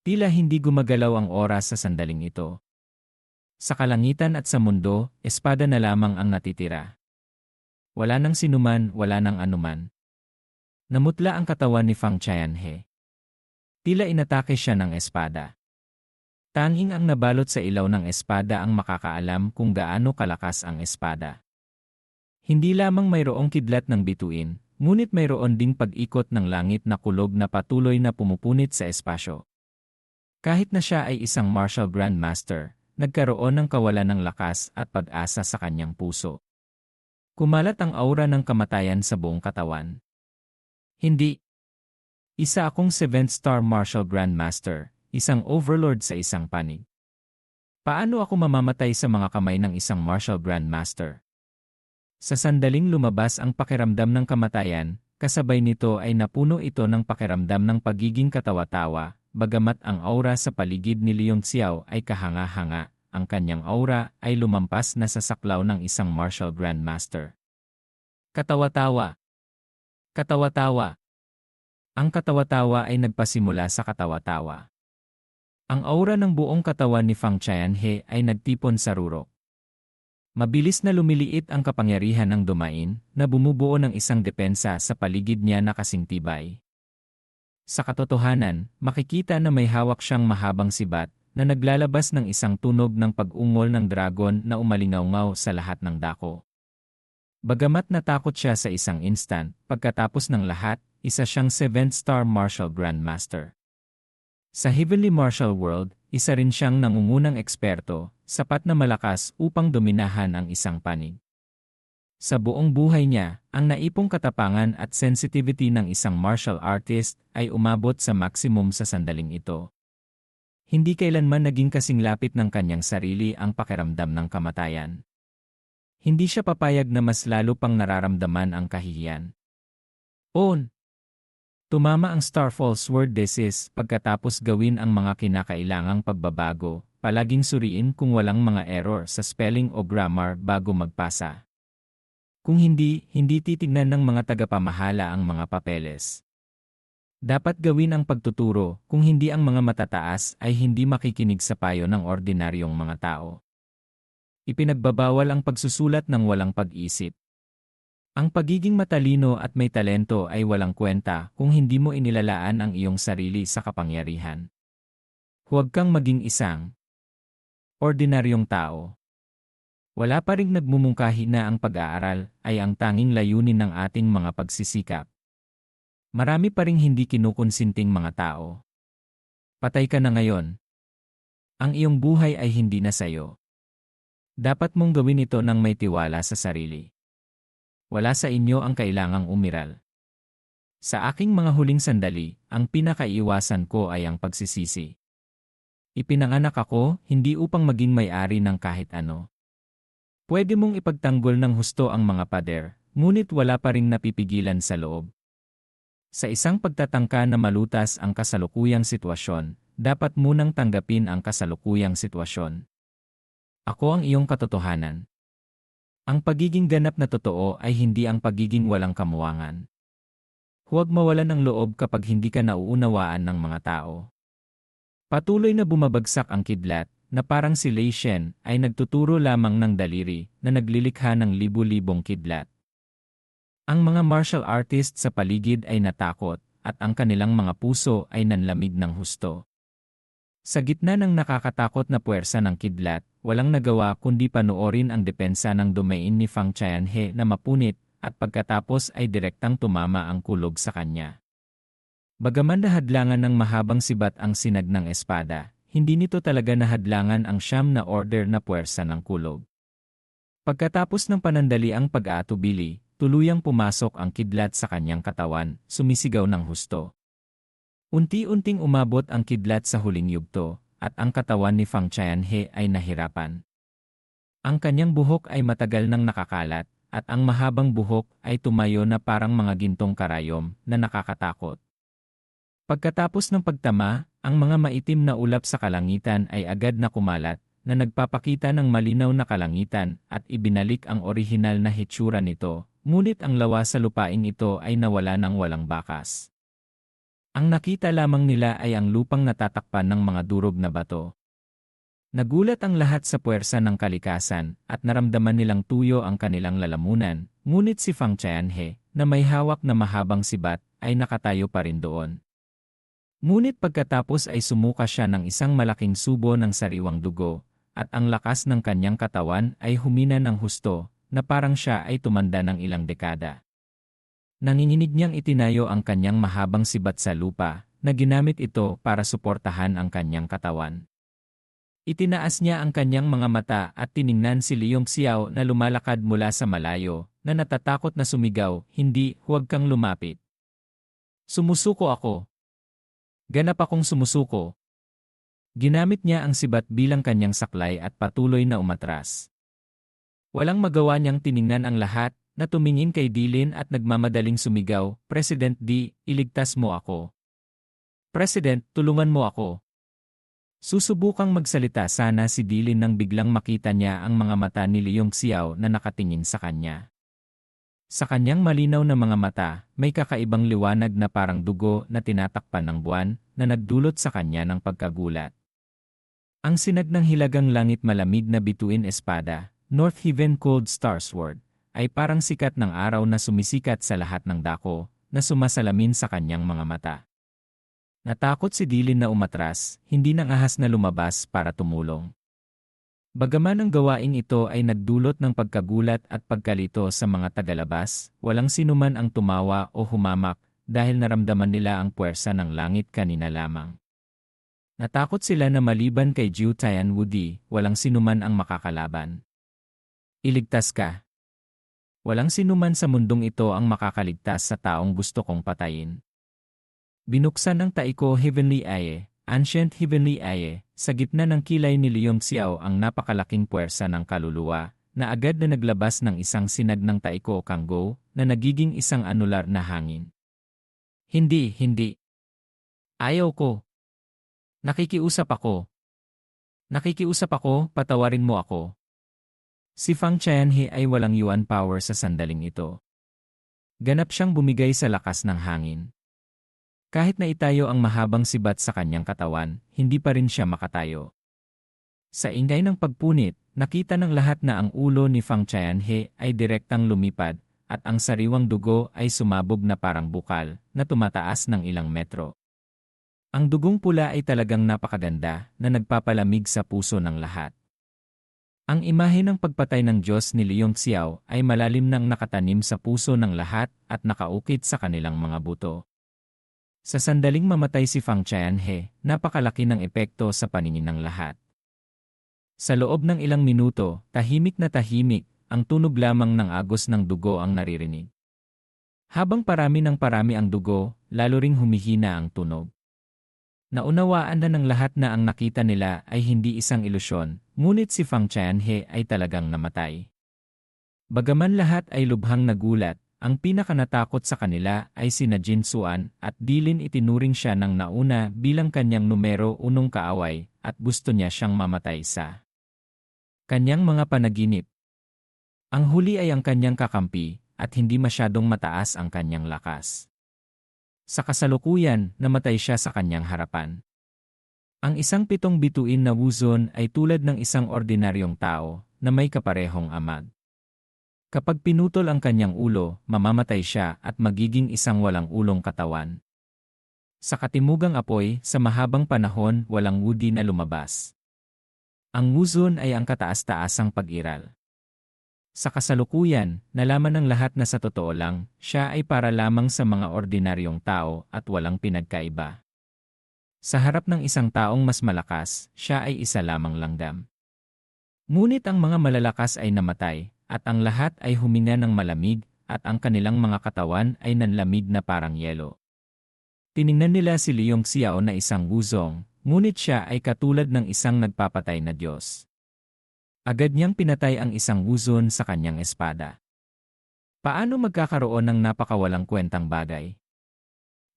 Tila hindi gumagalaw ang oras sa sandaling ito. Sa kalangitan at sa mundo, espada na lamang ang natitira. Wala nang sinuman, wala nang anuman. Namutla ang katawan ni Fang Qianhe. Tila inatake siya ng espada. Tanging ang nabalot sa ilaw ng espada ang makakaalam kung gaano kalakas ang espada. Hindi lamang mayroong kidlat ng bituin, ngunit mayroon ding pag-ikot ng langit na kulog na patuloy na pumupunit sa espasyo. Kahit na siya ay isang martial grandmaster, nagkaroon ng kawalan ng lakas at pag-asa sa kanyang puso. Kumalat ang aura ng kamatayan sa buong katawan. Hindi. Isa akong 7-star martial grandmaster, isang overlord sa isang panig. Paano ako mamamatay sa mga kamay ng isang martial grandmaster? Sa sandaling lumabas ang pakiramdam ng kamatayan, kasabay nito ay napuno ito ng pakiramdam ng pagiging katawa-tawa, bagamat ang aura sa paligid ni Leong Xiao ay kahanga-hanga, ang kanyang aura ay lumampas na sa saklaw ng isang martial grandmaster. Katawa-tawa. Katawa-tawa. Ang katawa-tawa ay nagpasimula sa katawa-tawa. Ang aura ng buong katawan ni Fang Qianhe ay nagtipon sa rurok. Mabilis na lumiliit ang kapangyarihan ng dumain na bumubuo ng isang depensa sa paligid niya na kasing tibay. Sa katotohanan, makikita na may hawak siyang mahabang sibat na naglalabas ng isang tunog ng pag-ungol ng dragon na umalingaw-ngaw sa lahat ng dako. Bagamat natakot siya sa isang instant, pagkatapos ng lahat, isa siyang 7-star martial grandmaster. Sa Heavenly Martial World, isa rin siyang nangungunang eksperto, sapat na malakas upang dominahan ang isang panig. Sa buong buhay niya, ang naipong katapangan at sensitivity ng isang martial artist ay umabot sa maximum sa sandaling ito. Hindi kailanman naging kasing lapit ng kanyang sarili ang pakiramdam ng kamatayan. Hindi siya papayag na mas lalo pang nararamdaman ang kahihiyan. On! Tumama ang Starfall Sword Disease pagkatapos gawin ang mga kinakailangang pagbabago, palaging suriin kung walang mga error sa spelling o grammar bago magpasa. Kung hindi titignan ng mga tagapamahala ang mga papeles. Dapat gawin ang pagtuturo kung hindi ang mga matataas ay hindi makikinig sa payo ng ordinaryong mga tao. Ipinagbabawal ang pagsusulat ng walang pag-isip. Ang pagiging matalino at may talento ay walang kwenta kung hindi mo inilalaan ang iyong sarili sa kapangyarihan. Huwag kang maging isang ordinaryong tao. Wala pa ring nagmumungkahi na ang pag-aaral ay ang tanging layunin ng ating mga pagsisikap. Marami pa ring hindi kinukonsinting mga tao. Patay ka na ngayon. Ang iyong buhay ay hindi na sayo. Dapat mong gawin ito nang may tiwala sa sarili. Wala sa inyo ang kailangang umiral. Sa aking mga huling sandali, ang pinakaiwasan ko ay ang pagsisisi. Ipinanganak ako, hindi upang maging may-ari ng kahit ano. Pwede mong ipagtanggol ng husto ang mga pader, ngunit wala pa ring napipigilan sa loob. Sa isang pagtatangka na malutas ang kasalukuyang sitwasyon, dapat munang tanggapin ang kasalukuyang sitwasyon. Ako ang iyong katotohanan. Ang pagiging ganap na totoo ay hindi ang pagiging walang kamuwangan. Huwag mawalan ng loob kapag hindi ka nauunawaan ng mga tao. Patuloy na bumabagsak ang kidlat, na parang si Lei Shen ay nagtuturo lamang ng daliri na naglilikha ng libu-libong kidlat. Ang mga martial artists sa paligid ay natakot, at ang kanilang mga puso ay nanlamig ng husto. Sa gitna ng nakakatakot na puwersa ng kidlat, walang nagawa kundi panoorin ang depensa ng domain ni Fang Qianhe na mapunit at pagkatapos ay direktang tumama ang kulog sa kanya. Bagaman nahadlangan ng mahabang sibat ang sinag ng espada, hindi nito talaga nahadlangan ang siyam na order na puwersa ng kulog. Pagkatapos ng panandaliang pag-aatubili, tuluyang pumasok ang kidlat sa kanyang katawan, sumisigaw ng husto. Unti-unting umabot ang kidlat sa huling yugto, at ang katawan ni Fang Qianhe ay nahirapan. Ang kanyang buhok ay matagal nang nakakalat, at ang mahabang buhok ay tumayo na parang mga gintong karayom na nakakatakot. Pagkatapos ng pagtama, ang mga maitim na ulap sa kalangitan ay agad na kumalat, na nagpapakita ng malinaw na kalangitan at ibinalik ang orihinal na hitsura nito, ngunit ang lawa sa lupain ito ay nawala ng walang bakas. Ang nakita lamang nila ay ang lupang natatakpan ng mga durog na bato. Nagulat ang lahat sa puwersa ng kalikasan at naramdaman nilang tuyo ang kanilang lalamunan, ngunit si Fang Tianhe, na may hawak na mahabang sibat, ay nakatayo pa rin doon. Ngunit pagkatapos ay sumuka siya ng isang malaking subo ng sariwang dugo, at ang lakas ng kanyang katawan ay humina ng husto, na parang siya ay tumanda ng ilang dekada. Nanginginig niyang itinayo ang kanyang mahabang sibat sa lupa, na ginamit ito para suportahan ang kanyang katawan. Itinaas niya ang kanyang mga mata at tiningnan si Liong Xiao na lumalakad mula sa malayo, na natatakot na sumigaw, "Hindi, huwag kang lumapit. Sumusuko ako. Ganap akong sumusuko." Ginamit niya ang sibat bilang kanyang saklay at patuloy na umatras. Walang magawa niyang tiningnan ang lahat, na tumingin kay Dilin at nagmamadaling sumigaw, "President Di, iligtas mo ako. President, tulungan mo ako." Susubukang magsalita sana si Dilin nang biglang makita niya ang mga mata ni Liong Xiao na nakatingin sa kanya. Sa kanyang malinaw na mga mata, may kakaibang liwanag na parang dugo na tinatakpan ng buwan na nagdulot sa kanya ng pagkagulat. Ang sinag ng hilagang langit malamig na bituin espada, North Heaven Cold Star Sword, ay parang sikat ng araw na sumisikat sa lahat ng dako na sumasalamin sa kanyang mga mata. Natakot si Dilin na umatras, hindi nang ahas na lumabas para tumulong. Bagaman ang gawaing ito ay nagdulot ng pagkagulat at pagkalito sa mga tagalabas, walang sinuman ang tumawa o humamak dahil naramdaman nila ang puwersa ng langit kanina lamang. Natakot sila na maliban kay Jiu Tian Wudi, walang sinuman ang makakalaban. Iligtas ka. Walang sinuman sa mundong ito ang makakaligtas sa taong gusto kong patayin. Binuksan ng taiko Heavenly Eye, Ancient Heavenly Eye, sa gitna ng kilay ni Liong Xiao ang napakalaking puwersa ng kaluluwa, na agad na naglabas ng isang sinag ng taiko Kanggo, na nagiging isang anular na hangin. Hindi. Ayaw ko. Nakikiusap ako. Patawarin mo ako. Si Fang Tianhe ay walang yuan power sa sandaling ito. Ganap siyang bumigay sa lakas ng hangin. Kahit na itayo ang mahabang sibat sa kanyang katawan, hindi pa rin siya makatayo. Sa ingay ng pagpunit, nakita ng lahat na ang ulo ni Fang Tianhe ay direktang lumipad, at ang sariwang dugo ay sumabog na parang bukal, na tumataas ng ilang metro. Ang dugong pula ay talagang napakaganda, na nagpapalamig sa puso ng lahat. Ang imahe ng pagpatay ng Diyos ni Liong Xiao ay malalim nang nakatanim sa puso ng lahat at nakaukit sa kanilang mga buto. Sa sandaling mamatay si Fang Tianhe, napakalaki ng epekto sa paningin ng lahat. Sa loob ng ilang minuto, tahimik na tahimik, ang tunog lamang ng agos ng dugo ang naririnig. Habang parami ang dugo, lalo ring humihina ang tunog. Naunawaan na ng lahat na ang nakita nila ay hindi isang ilusyon, ngunit si Fang Tianhe ay talagang namatay. Bagaman lahat ay lubhang nagulat, ang pinakanatakot sa kanila ay sina Jin Xuan at Dilin itinuring siya ng nauna bilang kanyang numero 1 kaaway at gusto niya siyang mamatay sa kanyang mga panaginip. Ang huli ay ang kanyang kakampi at hindi masyadong mataas ang kanyang lakas. Sa kasalukuyan, namatay siya sa kanyang harapan. Ang isang pitong bituin na Wuzon ay tulad ng isang ordinaryong tao na may kaparehong amag. Kapag pinutol ang kanyang ulo, mamamatay siya at magiging isang walang ulong katawan. Sa katimugang apoy, sa mahabang panahon, walang wudi na lumabas. Ang Wuzon ay ang kataas-taasang pag-iral. Sa kasalukuyan, nalaman ng lahat na sa totoo lang, siya ay para lamang sa mga ordinaryong tao at walang pinagkaiba. Sa harap ng isang taong mas malakas, siya ay isa lamang langgam. Ngunit ang mga malalakas ay namatay, at ang lahat ay huminga ng malamig, at ang kanilang mga katawan ay nanlamig na parang yelo. Tiningnan nila si Liong Xiao na isang Wuzong, ngunit siya ay katulad ng isang nagpapatay na Diyos. Agad niyang pinatay ang isang Wuzon sa kanyang espada. Paano magkakaroon ng napakawalang kwentang bagay?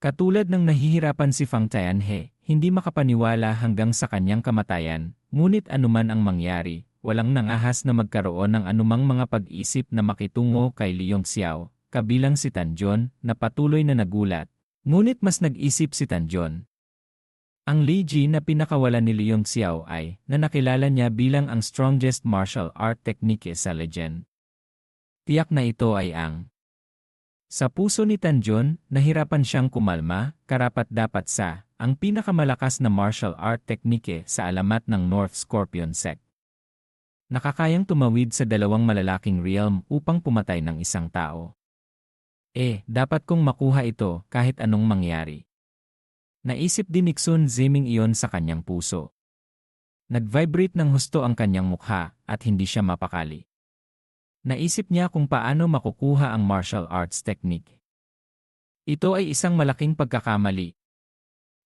Katulad ng nahihirapan si Fang Tianhe, hindi makapaniwala hanggang sa kanyang kamatayan, ngunit anuman ang mangyari, walang nangahas na magkaroon ng anumang mga pag-isip na makitungo kay Liong Xiao, kabilang si Tan John, na patuloy na nagulat, Ngunit mas nag-isip si Tanjon. Ang Li Ji na pinakawalan ni Liu Xiao ay na nakilala niya bilang ang strongest martial art technique sa legend. Tiyak na ito ay ang sa puso ni Tanjon, nahirapan siyang kumalma, karapat-dapat sa ang pinakamalakas na martial art technique sa alamat ng North Scorpion Sect. Nakakayang tumawid sa dalawang malalaking realm upang pumatay ng isang tao. Dapat kong makuha ito kahit anong mangyari. Naisip din ni Xun Ziming iyon sa kanyang puso. Nag-vibrate ng husto ang kanyang mukha at hindi siya mapakali. Naisip niya kung paano makukuha ang martial arts technique. Ito ay isang malaking pagkakamali.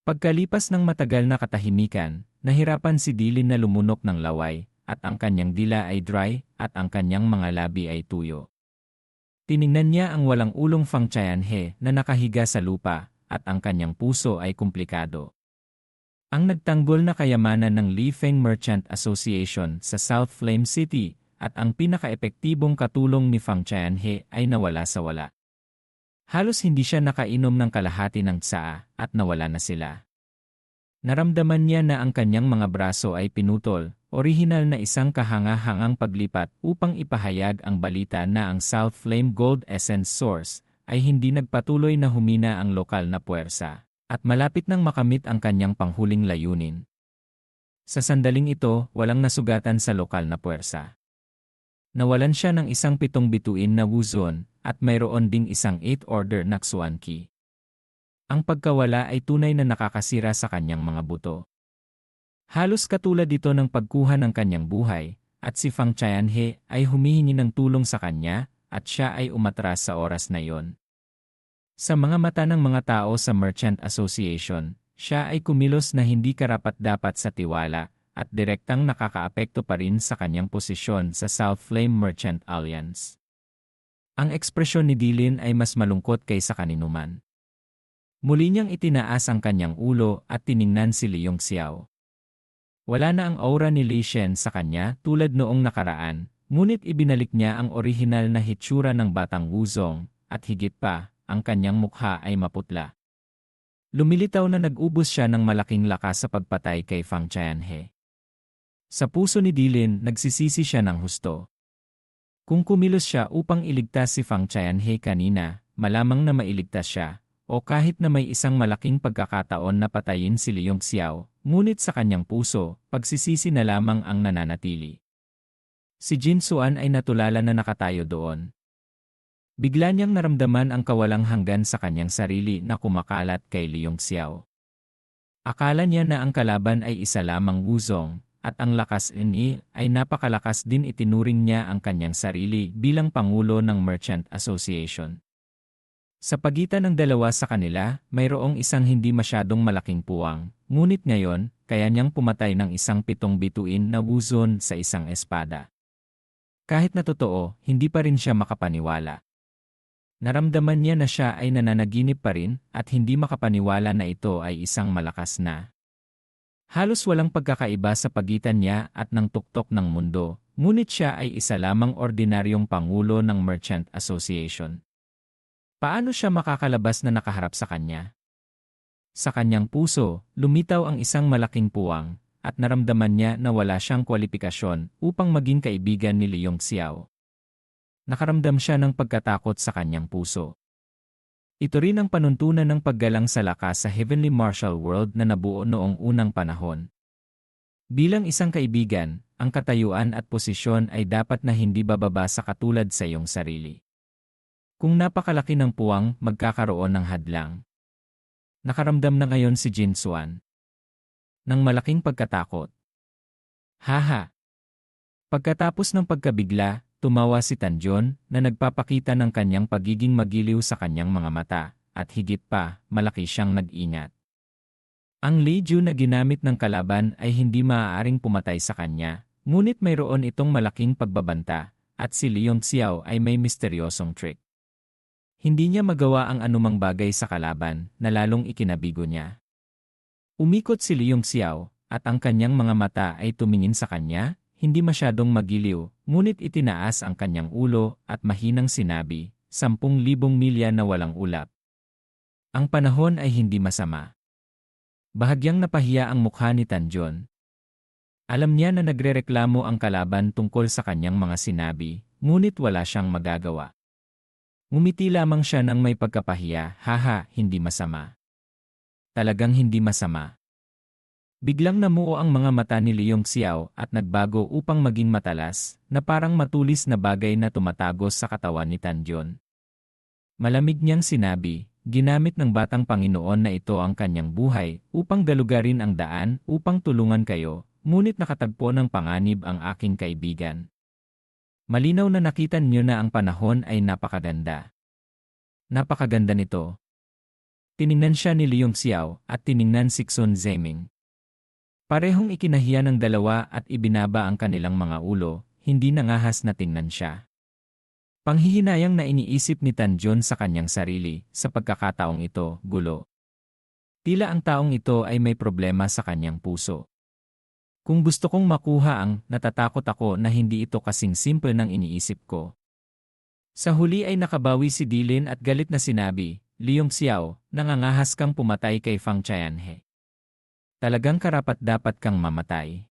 Pagkalipas ng matagal na katahimikan, nahirapan si Dilin na lumunok ng laway, at ang kanyang dila ay dry, at ang kanyang mga labi ay tuyo. Tiningnan niya ang walang ulong Fang Qianhe na nakahiga sa lupa, at ang kanyang puso ay komplikado. Ang nagtanggol na kayamanan ng Li Feng Merchant Association sa South Flame City, at ang pinaka-epektibong katulong ni Fang Qianhe ay nawala sa wala. Halos hindi siya nakainom ng kalahati ng tsaa at nawala na sila. Naramdaman niya na ang kanyang mga braso ay pinutol, orihinal na isang kahanga-hangang paglipat upang ipahayag ang balita na ang South Flame Gold Essence Source ay hindi nagpatuloy na humina ang lokal na puwersa, at malapit nang makamit ang kanyang panghuling layunin. Sa sandaling ito, walang nasugatan sa lokal na puwersa. Nawalan siya ng isang 7 bituin na wuzon, at mayroon ding isang 8 order na Xuan Qi. Ang pagkawala ay tunay na nakakasira sa kanyang mga buto. Halos katulad dito ng pagkuha ng kanyang buhay, at si Fang Qianhe ay humihingi ng tulong sa kanya, at siya ay umatras sa oras na iyon. Sa mga mata ng mga tao sa Merchant Association, siya ay kumilos na hindi karapat-dapat sa tiwala, at direktang nakakaapekto pa rin sa kanyang posisyon sa South Flame Merchant Alliance. Ang ekspresyon ni Dilin ay mas malungkot kaysa kaninuman. Muli niyang itinaas ang kanyang ulo at tiningnan si Liu Xiao. Wala na ang aura ni Li Shen sa kanya tulad noong nakaraan, ngunit ibinalik niya ang orihinal na hitsura ng batang wuzong, at higit pa, ang kanyang mukha ay maputla. Lumilitaw na nag-ubos siya ng malaking lakas sa pagpatay kay Fang Qianhe. Sa puso ni Dilin, nagsisisi siya ng husto. Kung kumilos siya upang iligtas si Fang Qianhe kanina, malamang na mailigtas siya, o kahit na may isang malaking pagkakataon na patayin si Liu Xiao, ngunit sa kanyang puso, pagsisisi na lamang ang nananatili. Si Jin Xuan ay natulala na nakatayo doon. Bigla niyang naramdaman ang kawalang hanggan sa kanyang sarili na kumakalat kay Liu Xiao. Akala niya na ang kalaban ay isa lamang wuzong, at ang lakas ni ay napakalakas din. Itinuring niya ang kanyang sarili bilang pangulo ng Merchant Association. Sa pagitan ng dalawa sa kanila, mayroong isang hindi masyadong malaking puwang, ngunit ngayon, kaya niyang pumatay ng isang 7 bituin na wuzon sa isang espada. Kahit na totoo, hindi pa rin siya makapaniwala. Naramdaman niya na siya ay nananaginip pa rin at hindi makapaniwala na ito ay isang malakas na. Halos walang pagkakaiba sa pagitan niya at ng tuktok ng mundo, ngunit siya ay isa lamang ordinaryong pangulo ng Merchant Association. Paano siya makakalabas na nakaharap sa kanya? Sa kanyang puso, lumitaw ang isang malaking puwang, at naramdaman niya na wala siyang kwalipikasyon upang maging kaibigan ni Liu Xiao. Nakaramdam siya ng pagkatakot sa kanyang puso. Ito rin ang panuntunan ng paggalang sa lakas sa Heavenly Martial World na nabuo noong unang panahon. Bilang isang kaibigan, ang katayuan at posisyon ay dapat na hindi bababa sa katulad sa iyong sarili. Kung napakalaki ng puwang, magkakaroon ng hadlang. Nakaramdam na ngayon si Jin Xuan ng malaking pagkatakot. Haha! Pagkatapos ng pagkabigla, tumawa si Tanjon na nagpapakita ng kanyang pagiging magiliw sa kanyang mga mata, at higit pa, malaki siyang nag-ingat. Ang Li Ju na ginamit ng kalaban ay hindi maaaring pumatay sa kanya, ngunit mayroon itong malaking pagbabanta, at si Liu Xiao ay may misteryosong trick. Hindi niya magawa ang anumang bagay sa kalaban na lalong ikinabigo niya. Umikot si Liu Xiao, at ang kanyang mga mata ay tumingin sa kanya, hindi masyadong magiliw, ngunit itinaas ang kanyang ulo at mahinang sinabi, 10,000 milya na walang ulap. Ang panahon ay hindi masama. Bahagyang napahiya ang mukha ni Tanjon. Alam niya na nagrereklamo ang kalaban tungkol sa kanyang mga sinabi, ngunit wala siyang magagawa. Ngumiti lamang siya ng may pagkapahiya, haha, hindi masama. Talagang hindi masama. Biglang namuo ang mga mata ni Leong Xiao at nagbago upang maging matalas, na parang matulis na bagay na tumatagos sa katawan ni Tanjon. Malamig niyang sinabi, ginamit ng batang Panginoon na ito ang kanyang buhay upang galugarin ang daan upang tulungan kayo, ngunit nakatagpo ng panganib ang aking kaibigan. Malinaw na nakita niyo na ang panahon ay napakaganda. Napakaganda nito. Tiningnan siya ni Leong Xiao at tiningnan si Xun Zeming. Parehong ikinahiya ng dalawa at ibinaba ang kanilang mga ulo, hindi nangahas na tingnan siya. Panghihinayang na iniisip ni Tanjon sa kanyang sarili, sa pagkakataong ito, gulo. Tila ang taong ito ay may problema sa kanyang puso. Kung gusto kong makuha ang, natatakot ako na hindi ito kasing simple ng iniisip ko. Sa huli ay nakabawi si Dilin at galit na sinabi, Leong Xiao, nangangahas kang pumatay kay Fang Qianhe. Talagang karapat-dapat kang mamatay.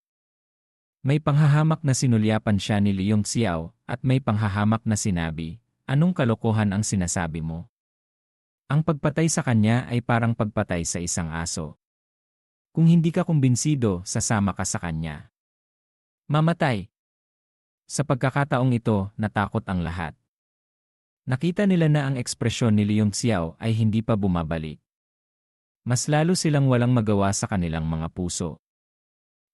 May panghahamak na sinulyapan siya ni Leong Xiao at may panghahamak na sinabi, anong kalokohan ang sinasabi mo? Ang pagpatay sa kanya ay parang pagpatay sa isang aso. Kung hindi ka kumbinsido, sasama ka sa kanya. Mamatay. Sa pagkakataong ito, natakot ang lahat. Nakita nila na ang ekspresyon ni Leong Xiao ay hindi pa bumabalik. Mas lalo silang walang magawa sa kanilang mga puso.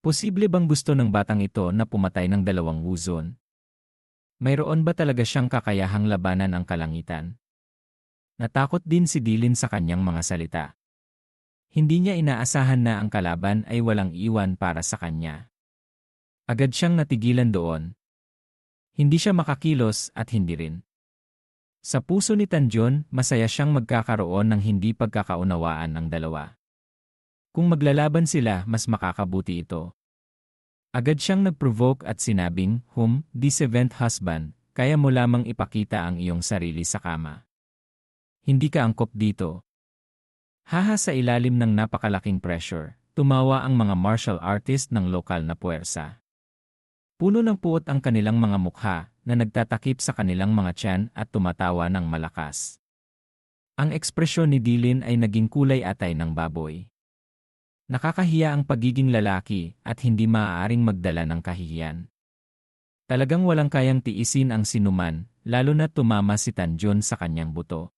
Posible bang gusto ng batang ito na pumatay ng dalawang wuzon? Mayroon ba talaga siyang kakayahang labanan ang kalangitan? Natakot din si Dilin sa kanyang mga salita. Hindi niya inaasahan na ang kalaban ay walang iwan para sa kanya. Agad siyang natigilan doon. Hindi siya makakilos at hindi rin. Sa puso ni Tanjon, masaya siyang magkakaroon ng hindi pagkakaunawaan ng dalawa. Kung maglalaban sila, mas makakabuti ito. Agad siyang nag-provoke at sinabing, the seventh husband, kaya mo lamang ipakita ang iyong sarili sa kama. Hindi ka angkop dito. Haha sa ilalim ng napakalaking pressure, tumawa ang mga martial artist ng lokal na puwersa. Puno ng puot ang kanilang mga mukha na nagtatakip sa kanilang mga tiyan at tumatawa ng malakas. Ang ekspresyon ni Dilin ay naging kulay atay ng baboy. Nakakahiya ang pagiging lalaki at hindi maaaring magdala ng kahihiyan. Talagang walang kayang tiisin ang sinuman, lalo na tumama si Tanjon sa kanyang buto.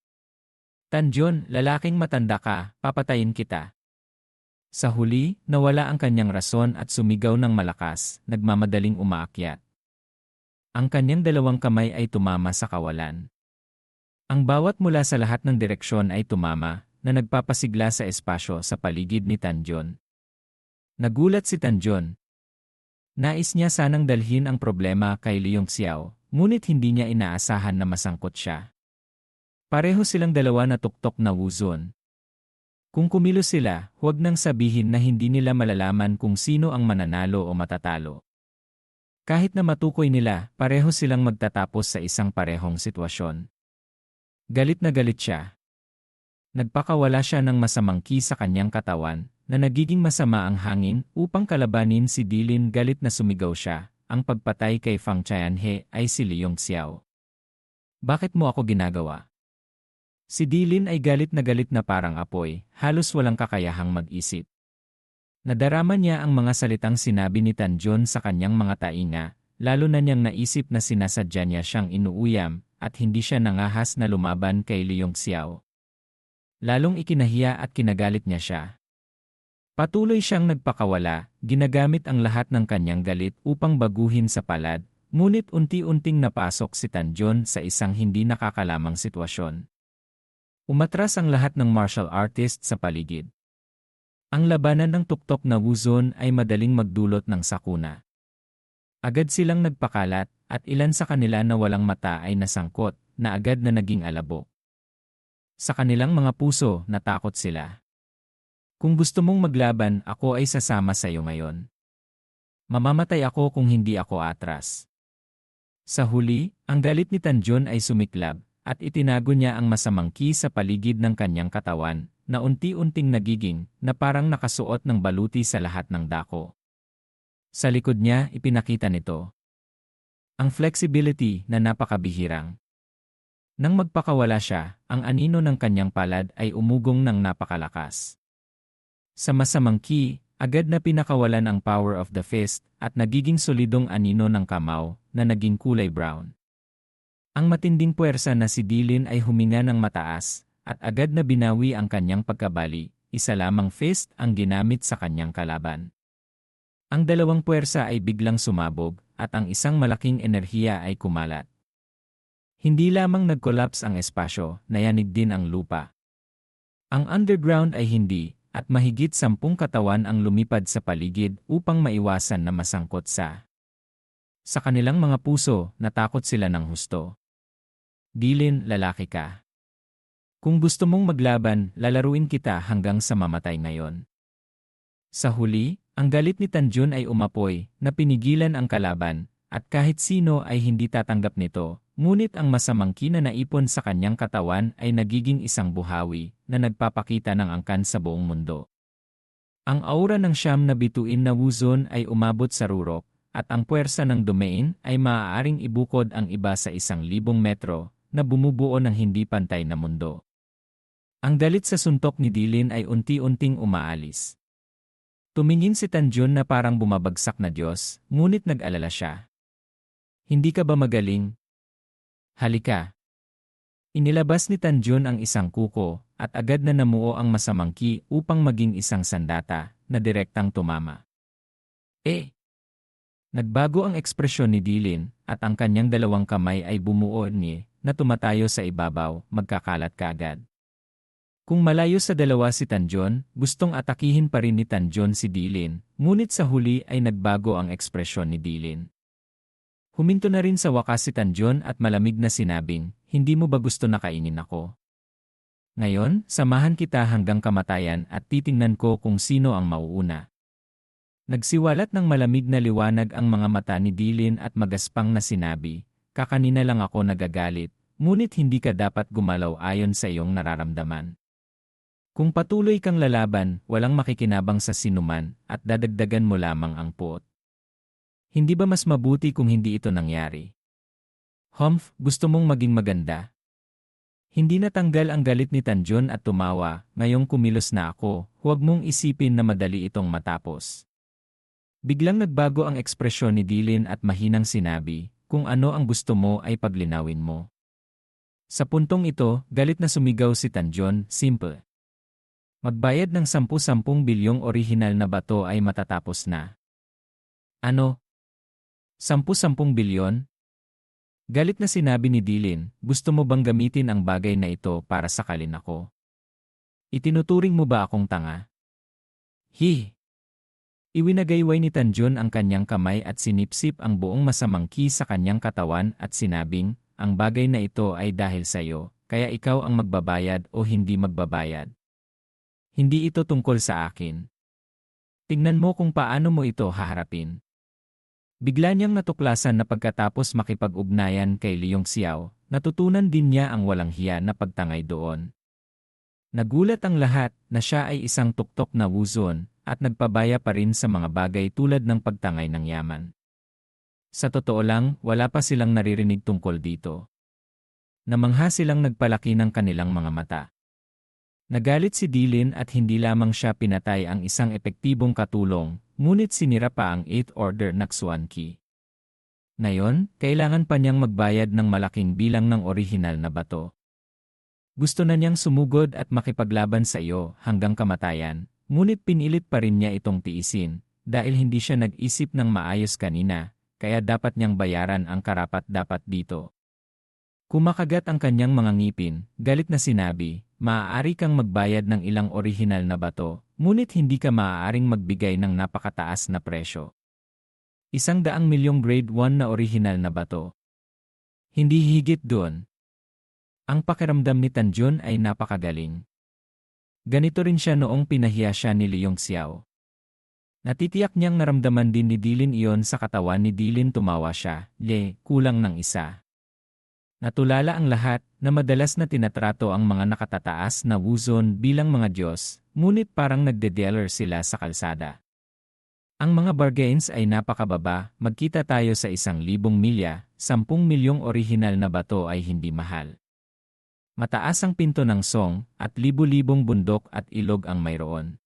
Tanjon, lalaking matanda ka, papatayin kita. Sa huli, nawala ang kanyang rason at sumigaw ng malakas, nagmamadaling umaakyat. Ang kanyang dalawang kamay ay tumama sa kawalan. Ang bawat mula sa lahat ng direksyon ay tumama, na nagpapasigla sa espasyo sa paligid ni Tanjon. Nagulat si Tanjon. Nais niya sanang dalhin ang problema kay Leong Xiao, ngunit hindi niya inaasahan na masangkot siya. Pareho silang dalawa na tuktok na wuzon. Kung kumilos sila, huwag nang sabihin na hindi nila malalaman kung sino ang mananalo o matatalo. Kahit na matukoy nila, pareho silang magtatapos sa isang parehong sitwasyon. Galit na galit siya. Nagpakawala siya ng masamang ki sa kanyang katawan, na nagiging masama ang hangin upang kalabanin si Dilin. Galit na sumigaw siya, ang pagpatay kay Fang Qianhe ay si Leong Xiao. Bakit mo ako ginagawa? Si Dilin ay galit na parang apoy, halos walang kakayahang mag-isip. Nadarama niya ang mga salitang sinabi ni Tanjon sa kanyang mga tainga, lalo na niyang naisip na sinasadya niya siyang inuuyam at hindi siya nangahas na lumaban kay Leong Xiao. Lalong ikinahiya at kinagalit niya siya. Patuloy siyang nagpakawala, ginagamit ang lahat ng kanyang galit upang baguhin sa palad, ngunit unti-unting napasok si Tanjon sa isang hindi nakakalamang sitwasyon. Umatras ang lahat ng martial artist sa paligid. Ang labanan ng tuktok na wuzon ay madaling magdulot ng sakuna. Agad silang nagpakalat at ilan sa kanila na walang mata ay nasangkot na agad na naging alabok. Sa kanilang mga puso, natakot sila. Kung gusto mong maglaban, ako ay sasama sa iyo ngayon. Mamamatay ako kung hindi ako atras. Sa huli, ang galit ni Tanjon ay sumiklab at itinago niya ang masamang ki sa paligid ng kanyang katawan, na unti-unting nagiging na parang nakasuot ng baluti sa lahat ng dako. Sa likod niya ipinakita nito ang flexibility na napakabihirang. Nang magpakawala siya, ang anino ng kanyang palad ay umugong ng napakalakas. Sa masamang ki, agad na pinakawalan ang power of the fist at nagiging solidong anino ng kamao na naging kulay brown. Ang matinding puwersa na si Dylan ay huminga ng mataas at agad na binawi ang kanyang pagkabali, isa lamang fist ang ginamit sa kanyang kalaban. Ang dalawang puwersa ay biglang sumabog at ang isang malaking enerhiya ay kumalat. Hindi lamang nag-collapse ang espasyo, nayanig din ang lupa. Ang underground ay hindi, at mahigit 10 katawan ang lumipad sa paligid upang maiwasan na masangkot sa kanilang mga puso, natakot sila ng husto. Dylan, lalaki ka. Kung gusto mong maglaban, lalaruin kita hanggang sa mamatay ngayon. Sa huli, ang galit ni Tanjun ay umapoy, na pinigilan ang kalaban, at kahit sino ay hindi tatanggap nito. Ngunit ang masamang ki na naipon sa kanyang katawan ay nagiging isang buhawi na nagpapakita ng angkan sa buong mundo. Ang aura ng siyam na bituin na wuzon ay umabot sa rurok, at ang puwersa ng domain ay maaaring ibukod ang iba sa 1,000 metro na bumubuo ng hindi pantay na mundo. Ang galit sa suntok ni Dylan ay unti-unting umaalis. Tumingin si Tanjun na parang bumabagsak na Diyos, ngunit nag-alala siya. Hindi ka ba magaling? Halika. Inilabas ni Tanjun ang isang kuko at agad na namuo ang masamang ki upang maging isang sandata na direktang tumama. Nagbago ang ekspresyon ni Dylan at ang kanyang dalawang kamay ay bumuo na tumatayo sa ibabaw, magkakalat kaagad. Kung malayo sa dalawa si Tanjun, gustong atakihin pa rin ni Tanjun si Dylan, ngunit sa huli ay nagbago ang ekspresyon ni Dylan. Huminto na rin sa wakas si Tanjun at malamig na sinabing, hindi mo ba gusto na kainin ako? Ngayon, samahan kita hanggang kamatayan at titingnan ko kung sino ang mauuna. Nagsiwalat ng malamig na liwanag ang mga mata ni Dylan at magaspang na sinabi, kakanina lang ako nagagalit, ngunit hindi ka dapat gumalaw ayon sa iyong nararamdaman. Kung patuloy kang lalaban, walang makikinabang sa sinuman at dadagdagan mo lamang ang puot. Hindi ba mas mabuti kung hindi ito nangyari? Humph, gusto mong maging maganda? Hindi natanggal ang galit ni Tanjun at tumawa, ngayong kumilos na ako, huwag mong isipin na madali itong matapos. Biglang nagbago ang ekspresyon ni Dylan at mahinang sinabi, kung ano ang gusto mo ay paglinawin mo. Sa puntong ito, galit na sumigaw si Tanjun, simple. Magbayad ng 10 bilyong orihinal na bato ay matatapos na. Ano? 10 bilyon? Galit na sinabi ni Dylan, gusto mo bang gamitin ang bagay na ito para sakalin ako? Itinuturing mo ba akong tanga? Iwinagayway ni Tanjun ang kanyang kamay at sinipsip ang buong masamang ki sa kanyang katawan at sinabing, ang bagay na ito ay dahil sa iyo, kaya ikaw ang magbabayad o hindi magbabayad. Hindi ito tungkol sa akin. Tingnan mo kung paano mo ito haharapin. Bigla niyang natuklasan na pagkatapos makipag-ugnayan kay Leong Xiao, natutunan din niya ang walang hiya na pagtangay doon. Nagulat ang lahat na siya ay isang tuktok na wuzon at nagpabaya pa rin sa mga bagay tulad ng pagtangay ng yaman. Sa totoo lang, wala pa silang naririnig tungkol dito. Namangha silang nagpalaki ng kanilang mga mata. Nagalit si Dylan at hindi lamang siya pinatay ang isang epektibong katulong, ngunit sinira pa ang 8th Order Naksuan Ki. Ngayon, kailangan pa niyang magbayad ng malaking bilang ng orihinal na bato. Gusto na niyang sumugod at makipaglaban sa iyo hanggang kamatayan, ngunit pinilit pa rin niya itong tiisin, dahil hindi siya nag-isip ng maayos kanina, kaya dapat niyang bayaran ang karapat-dapat dito. Kumakagat ang kanyang mga ngipin, galit na sinabi, maaari kang magbayad ng ilang orihinal na bato, ngunit hindi ka maaaring magbigay ng napakataas na presyo. 100 milyong grade 1 na orihinal na bato. Hindi higit doon. Ang pakiramdam ni Tanjun ay napakagaling. Ganito rin siya noong pinahiya siya ni Leong Xiao. Natitiyak niyang naramdaman din ni Dylan iyon sa katawan ni Dylan. Tumawa siya, kulang ng isa. Natulala ang lahat na madalas na tinatrato ang mga nakatataas na Wuzon bilang mga Diyos, ngunit parang nagde-dealer sila sa kalsada. Ang mga bargains ay napakababa, magkita tayo sa 1,000 milya, 10 milyong orihinal na bato ay hindi mahal. Mataas ang pinto ng song, at libu-libong bundok at ilog ang mayroon.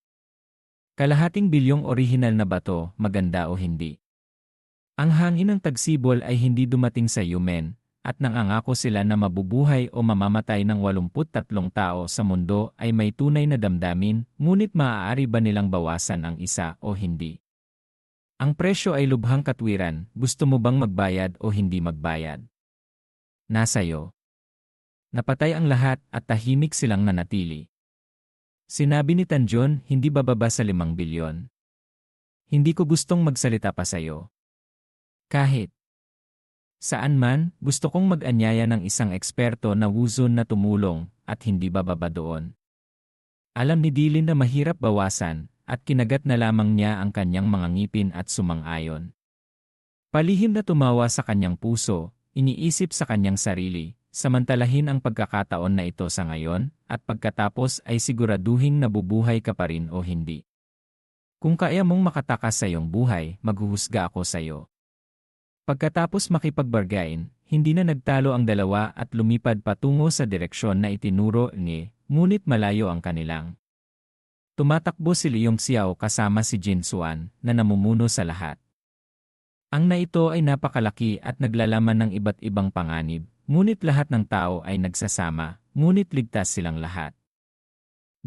Kalahating bilyong orihinal na bato, maganda o hindi. Ang hangin ng tagsibol ay hindi dumating sa Yumen, at nangangako sila na mabubuhay o mamamatay ng 83 tao sa mundo ay may tunay na damdamin, ngunit maaari ba nilang bawasan ang isa o hindi? Ang presyo ay lubhang katwiran, gusto mo bang magbayad o hindi magbayad? Nasa'yo. Napatay ang lahat at tahimik silang nanatili. Sinabi ni Tanjon, hindi bababa sa 5 bilyon. Hindi ko gustong magsalita pa sa'yo. Kahit saan man, gusto kong mag-anyaya ng isang eksperto na Wuzon na tumulong at hindi bababa doon. Alam ni Dylan na mahirap bawasan at kinagat na lamang niya ang kanyang mga ngipin at sumang-ayon. Palihim na tumawa sa kanyang puso, iniisip sa kanyang sarili, samantalahin ang pagkakataon na ito sa ngayon at pagkatapos ay siguraduhin nabubuhay ka pa rin o hindi. Kung kaya mong makatakas sa iyong buhay, maghuhusga ako sa iyo. Pagkatapos makipagbargain, hindi na nagtalo ang dalawa at lumipad patungo sa direksyon na itinuro ni, ngunit malayo ang kanilang. Tumatakbo si Leong Xiao kasama si Jin Xuan na namumuno sa lahat. Ang na ito ay napakalaki at naglalaman ng iba't ibang panganib, ngunit lahat ng tao ay nagsasama, ngunit ligtas silang lahat.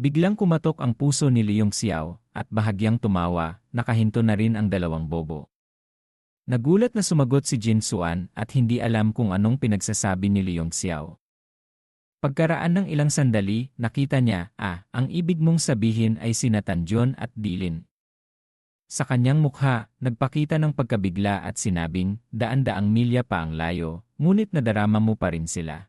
Biglang kumatok ang puso ni Leong Xiao at bahagyang tumawa, nakahinto na rin ang dalawang bobo. Nagulat na sumagot si Jin Xuan at hindi alam kung anong pinagsasabi ni Leong Xiao. Pagkaraan ng ilang sandali, nakita niya, ang ibig mong sabihin ay sina Tanjon at Dylan. Sa kanyang mukha, nagpakita ng pagkabigla at sinabing, daan-daang milya pa ang layo, ngunit nadarama mo pa rin sila.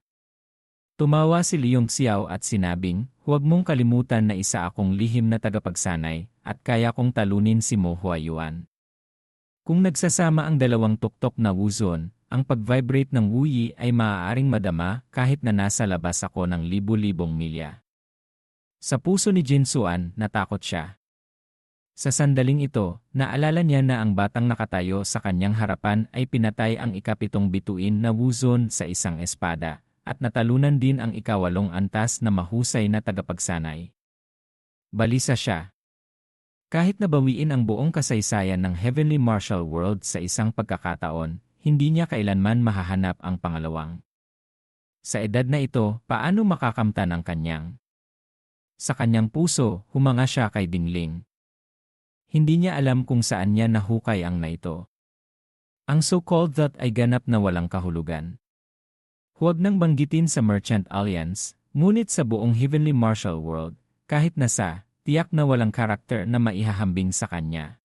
Tumawa si Leong Xiao at sinabing, huwag mong kalimutan na isa akong lihim na tagapagsanay, at kaya kong talunin si Mo Huayuan. Kung nagsasama ang dalawang tuktok na Wuzon, ang pag-vibrate ng Wuyi ay maaaring madama kahit na nasa labas ako ng libu-libong milya. Sa puso ni Jin Xuan, natakot siya. Sa sandaling ito, naalala niya na ang batang nakatayo sa kanyang harapan ay pinatay ang ikapitong bituin na Wuzon sa isang espada, at natalunan din ang ikawalong antas na mahusay na tagapagsanay. Balisa siya. Kahit nabawiin ang buong kasaysayan ng Heavenly Martial World sa isang pagkakataon, hindi niya kailanman mahahanap ang pangalawang. Sa edad na ito, paano makakamtan ang kanyang? Sa kanyang puso, humanga siya kay Dingling. Hindi niya alam kung saan niya nahukay ang na ito. Ang so-called that ay ganap na walang kahulugan. Huwag nang banggitin sa Merchant Alliance, ngunit sa buong Heavenly Martial World, kahit nasa, tiyak na walang karakter na maihahambing sa kanya.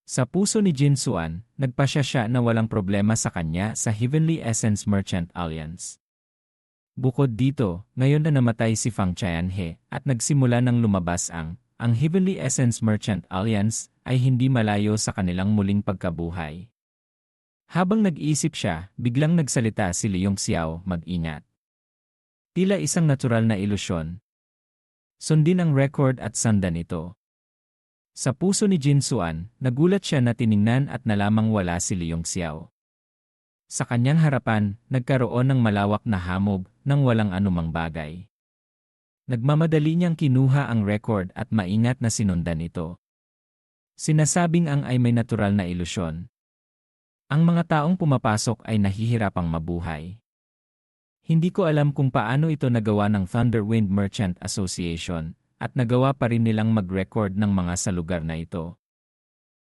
Sa puso ni Jin Xuan, nagpasya siya na walang problema sa kanya sa Heavenly Essence Merchant Alliance. Bukod dito, ngayon na namatay si Fang Qianhe at nagsimula ng lumabas ang Heavenly Essence Merchant Alliance ay hindi malayo sa kanilang muling pagkabuhay. Habang nag-iisip siya, biglang nagsalita si Leong Xiao, mag-ingat. Tila isang natural na ilusyon. Sundin ang record at sandan ito. Sa puso ni Jin Xuan, nagulat siya na tiningnan at nalamang wala si Leong Xiao. Sa kanyang harapan, nagkaroon ng malawak na hamog nang walang anumang bagay. Nagmamadali niyang kinuha ang record at maingat na sinundan ito. Sinasabing ang ay may natural na ilusyon. Ang mga taong pumapasok ay nahihirapang mabuhay. Hindi ko alam kung paano ito nagawa ng Thunderwind Merchant Association, at nagawa pa rin nilang mag-record ng mga sa lugar na ito.